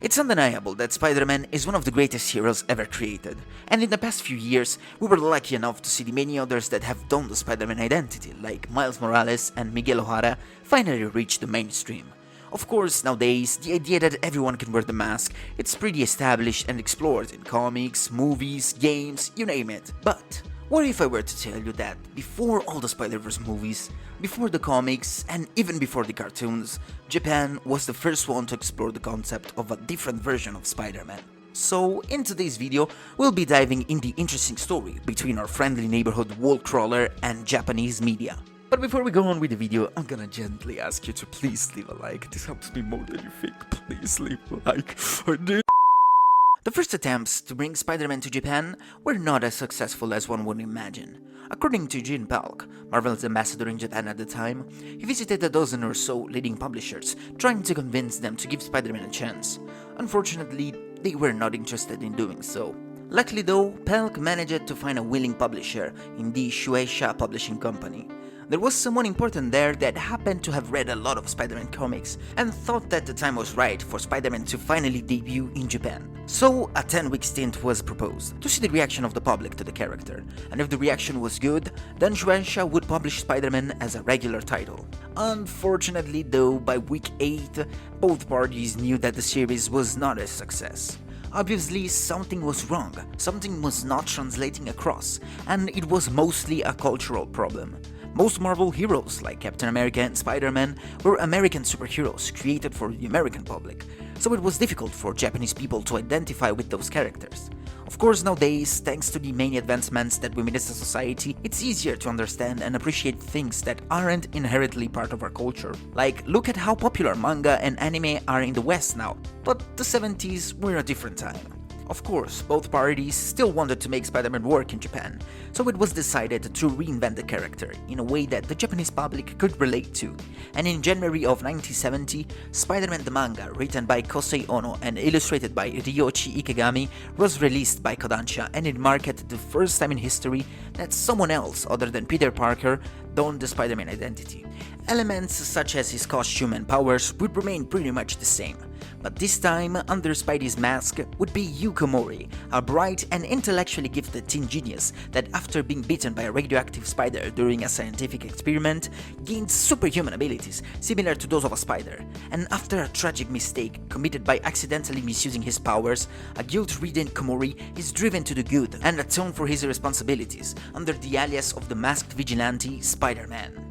It's undeniable that Spider-Man is one of the greatest heroes ever created, and in the past few years, we were lucky enough to see the many others that have donned the Spider-Man identity, like Miles Morales and Miguel O'Hara, finally reach the mainstream. Of course, nowadays, the idea that everyone can wear the mask, it's pretty established and explored in comics, movies, games, you name it. But what if I were to tell you that before all the Spider-Verse movies, before the comics, and even before the cartoons, Japan was the first one to explore the concept of a different version of Spider-Man? So, in today's video, we'll be diving in the interesting story between our friendly neighborhood wall crawler and Japanese media. But before we go on with the video, I'm gonna gently ask you to please leave a like. This helps me more than you think. Please leave a like. The first attempts to bring Spider-Man to Japan were not as successful as one would imagine. According to Gene Pelk, Marvel's ambassador in Japan at the time, he visited a dozen or so leading publishers, trying to convince them to give Spider-Man a chance. Unfortunately, they were not interested in doing so. Luckily though, Pelk managed to find a willing publisher in the Shueisha publishing company. There was someone important there that happened to have read a lot of Spider-Man comics and thought that the time was right for Spider-Man to finally debut in Japan. So a 10-week stint was proposed to see the reaction of the public to the character, and if the reaction was good, then Shueisha would publish Spider-Man as a regular title. Unfortunately though, by week 8, both parties knew that the series was not a success. Obviously, something was wrong, something was not translating across, and it was mostly a cultural problem. Most Marvel heroes, like Captain America and Spider-Man, were American superheroes created for the American public, so it was difficult for Japanese people to identify with those characters. Of course, nowadays, thanks to the many advancements that we made as a society, it's easier to understand and appreciate things that aren't inherently part of our culture. Like, look at how popular manga and anime are in the West now, but the 70s were a different time. Of course, both parties still wanted to make Spider-Man work in Japan, so it was decided to reinvent the character in a way that the Japanese public could relate to. And in January of 1970, SpiderMan The Manga, written by Kosei Ono and illustrated by Ryoichi Ikegami, was released by Kodansha, and it marked the first time in history that someone else other than Peter Parker donned the Spider-Man identity. Elements such as his costume and powers would remain pretty much the same, but this time, under Spidey's mask, would be Yuko Mori, a bright and intellectually gifted teen genius that after being bitten by a radioactive spider during a scientific experiment, gained superhuman abilities similar to those of a spider, and after a tragic mistake committed by accidentally misusing his powers, a guilt-ridden Komori is driven to do good and atone for his irresponsibilities under the alias of the masked vigilante Spider-Man.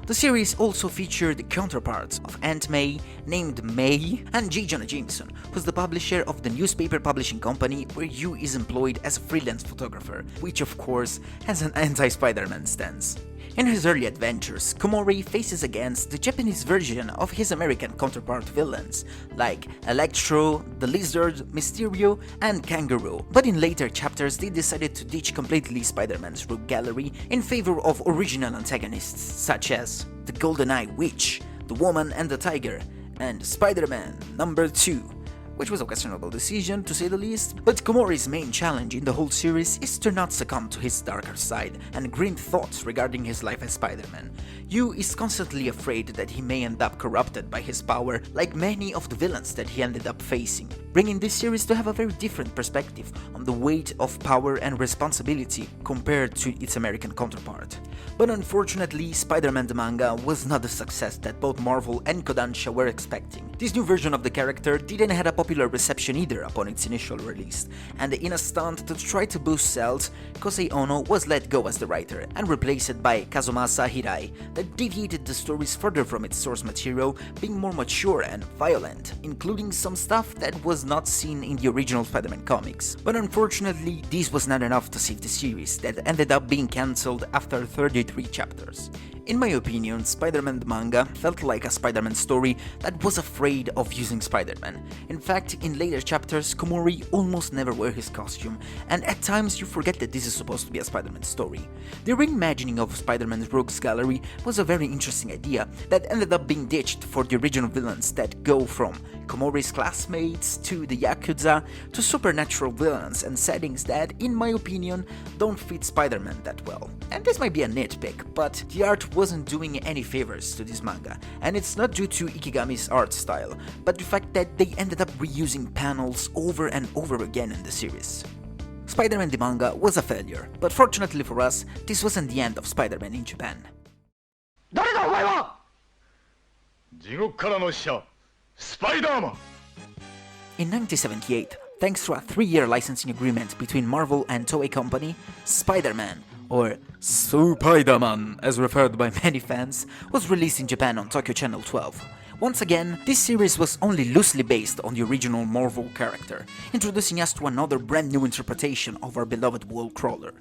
The series also featured counterparts of Aunt May, named May, and J. Jonah Jameson, who's the publisher of the newspaper publishing company where Yu is employed as a freelance photographer, which of course has an anti-Spider-Man stance. In his early adventures, Komori faces against the Japanese version of his American counterpart villains, like Electro, the Lizard, Mysterio, and Kangaroo, but in later chapters they decided to ditch completely Spider-Man's rogue gallery in favor of original antagonists such as the Golden Eye Witch, the Woman and the Tiger, and Spider-Man number 2. Which was a questionable decision to say the least, but Komori's main challenge in the whole series is to not succumb to his darker side and grim thoughts regarding his life as Spider-Man. Yu is constantly afraid that he may end up corrupted by his power like many of the villains that he ended up facing, bringing this series to have a very different perspective on the weight of power and responsibility compared to its American counterpart. But unfortunately, SpiderMan The Manga was not the success that both Marvel and Kodansha were expecting. This new version of the character didn't have a popular reception either upon its initial release, and in a stunt to try to boost sales, Kosei Ono was let go as the writer and replaced by Kazumasa Hirai, that deviated the stories further from its source material, being more mature and violent, including some stuff that was not seen in the original Spider-Man comics. But unfortunately, this was not enough to save the series, that ended up being cancelled after 33 chapters. In my opinion, SpiderMan The Manga felt like a Spider-Man story that was afraid of using Spider-Man. In fact, in later chapters, Komori almost never wears his costume, and at times you forget that this is supposed to be a Spider-Man story. The reimagining of Spider-Man's Rogues Gallery was a very interesting idea that ended up being ditched for the original villains that go from Komori's classmates to the Yakuza to supernatural villains and settings that, in my opinion, don't fit Spider-Man that well. And this might be a nitpick, but the art wasn't doing any favors to this manga, and it's not due to Ikigami's art style, but the fact that they ended up reusing panels over and over again in the series. SpiderMan The Manga was a failure, but fortunately for us, this wasn't the end of Spider-Man in Japan. 誰だお前は!地獄からの使者、スパイダーマン In 1978, thanks to a 3-year licensing agreement between Marvel and Toei Company, SpiderMan, or SpiderMan as referred by many fans, was released in Japan on Tokyo Channel 12. Once again, this series was only loosely based on the original Marvel character, introducing us to another brand new interpretation of our beloved world crawler.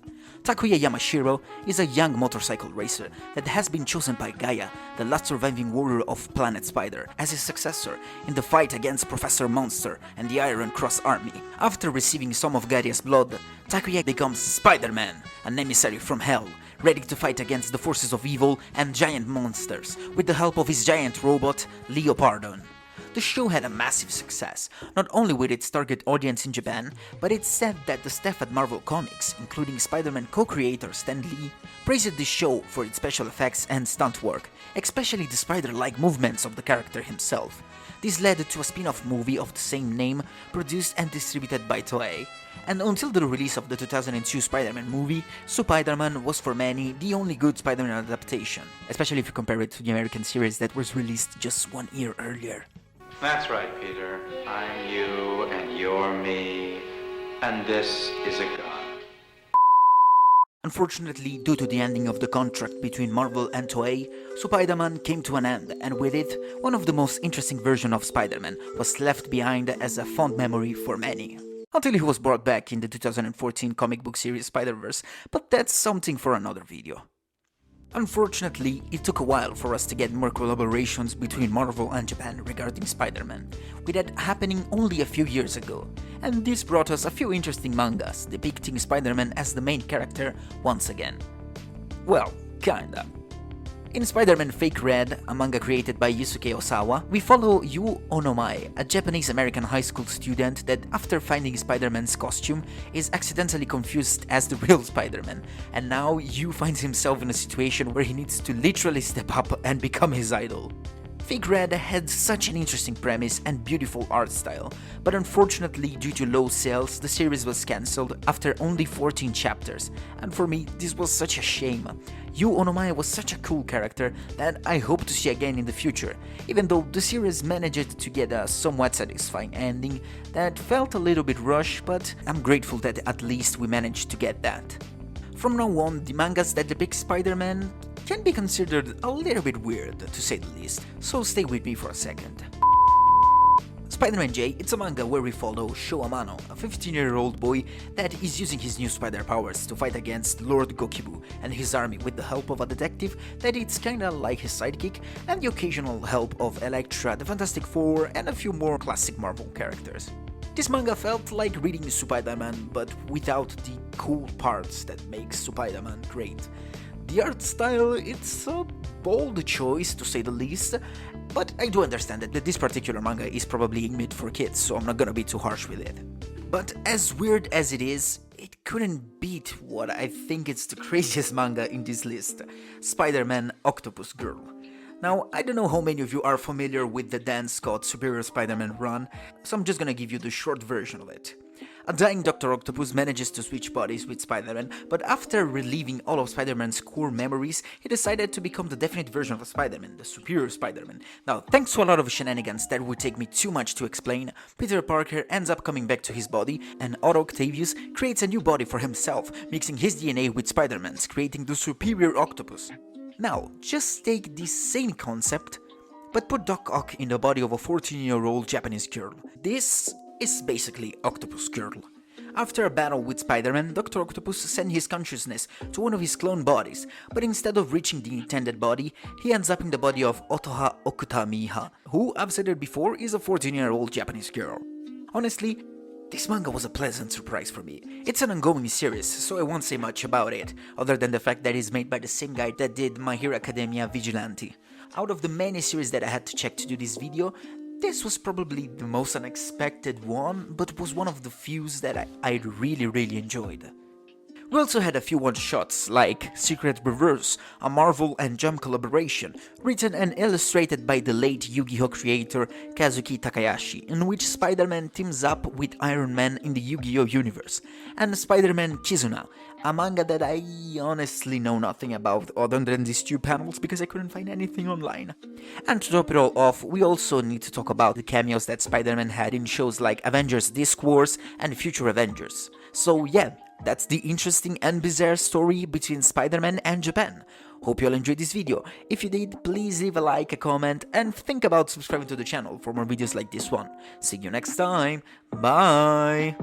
Takuya Yamashiro is a young motorcycle racer that has been chosen by Gaia, the last surviving warrior of Planet Spider, as his successor in the fight against Professor Monster and the Iron Cross Army. After receiving some of Gaia's blood, Takuya becomes Spider-Man, an emissary from Hell, ready to fight against the forces of evil and giant monsters, with the help of his giant robot, Leopardon. The show had a massive success, not only with its target audience in Japan, but it's said that the staff at Marvel Comics, including Spider-Man co-creator Stan Lee, praised the show for its special effects and stunt work, especially the spider-like movements of the character himself. This led to a spin-off movie of the same name, produced and distributed by Toei. And until the release of the 2002 Spider-Man movie, Spider-Man was for many the only good Spider-Man adaptation, especially if you compare it to the American series that was released just 1 year earlier. That's right, Peter. I'm you, and you're me, and this is a gun. Unfortunately, due to the ending of the contract between Marvel and Toei, Spider-Man came to an end, and with it, one of the most interesting versions of Spider-Man was left behind as a fond memory for many. Until he was brought back in the 2014 comic book series Spider-Verse, but that's something for another video. Unfortunately, it took a while for us to get more collaborations between Marvel and Japan regarding Spider-Man, with that happening only a few years ago, and this brought us a few interesting mangas depicting Spider-Man as the main character once again. Well, kinda. In Spider-Man Fake Red, a manga created by Yusuke Osawa, we follow Yu Onomai, a Japanese-American high school student that, after finding Spider-Man's costume, is accidentally confused as the real Spider-Man, and now Yu finds himself in a situation where he needs to literally step up and become his idol. Fake Red had such an interesting premise and beautiful art style, but unfortunately due to low sales, the series was cancelled after only 14 chapters, and for me this was such a shame. Yu Onomai was such a cool character that I hope to see again in the future, even though the series managed to get a somewhat satisfying ending that felt a little bit rushed, but I'm grateful that at least we managed to get that. From now on, the mangas that depict Spider-Man can be considered a little bit weird, to say the least, so stay with me for a second. Spider-Man J, it's a manga where we follow Sho Amano, a 15-year-old boy that is using his new spider powers to fight against Lord Gokibu and his army with the help of a detective that it's kinda like his sidekick, and the occasional help of Elektra, the Fantastic Four, and a few more classic Marvel characters. This manga felt like reading Spider-Man, but without the cool parts that make Spider-Man great. The art style, it's a bold choice to say the least, but I do understand that this particular manga is probably made for kids, so I'm not gonna be too harsh with it. But as weird as it is, it couldn't beat what I think is the craziest manga in this list, Spider-Man Octopus Girl. Now, I don't know how many of you are familiar with the Dan Scott Superior Spider-Man run, so I'm just gonna give you the short version of it. A dying Dr. Octopus manages to switch bodies with Spider-Man, but after reliving all of Spider-Man's core memories, he decided to become the definite version of Spider-Man, the Superior Spider-Man. Now, thanks to a lot of shenanigans that would take me too much to explain, Peter Parker ends up coming back to his body, and Otto Octavius creates a new body for himself, mixing his DNA with Spider-Man's, creating the Superior Octopus. Now, just take this same concept, but put Doc Ock in the body of a 14-year-old Japanese girl. This is basically Octopus Girl. After a battle with Spider-Man, Dr. Octopus sends his consciousness to one of his clone bodies, but instead of reaching the intended body, he ends up in the body of Otoha Okutamiha, who, I've said it before, is a 14-year-old Japanese girl. Honestly, this manga was a pleasant surprise for me. It's an ongoing series, so I won't say much about it, other than the fact that it's made by the same guy that did My Hero Academia Vigilante. Out of the many series that I had to check to do this video, this was probably the most unexpected one, but was one of the few that I really enjoyed. We also had a few one-shots like Secret Reverse, a Marvel and Jump collaboration, written and illustrated by the late Yu-Gi-Oh creator Kazuki Takahashi, in which Spider-Man teams up with Iron Man in the Yu-Gi-Oh universe, and Spider-Man Kizuna, a manga that I honestly know nothing about other than these two panels because I couldn't find anything online. And to top it all off, we also need to talk about the cameos that Spider-Man had in shows like Avengers Disc Wars and Future Avengers. So yeah, that's the interesting and bizarre story between Spider-Man and Japan. Hope you all enjoyed this video. If you did, please leave a like, a comment, and think about subscribing to the channel for more videos like this one. See you next time. Bye!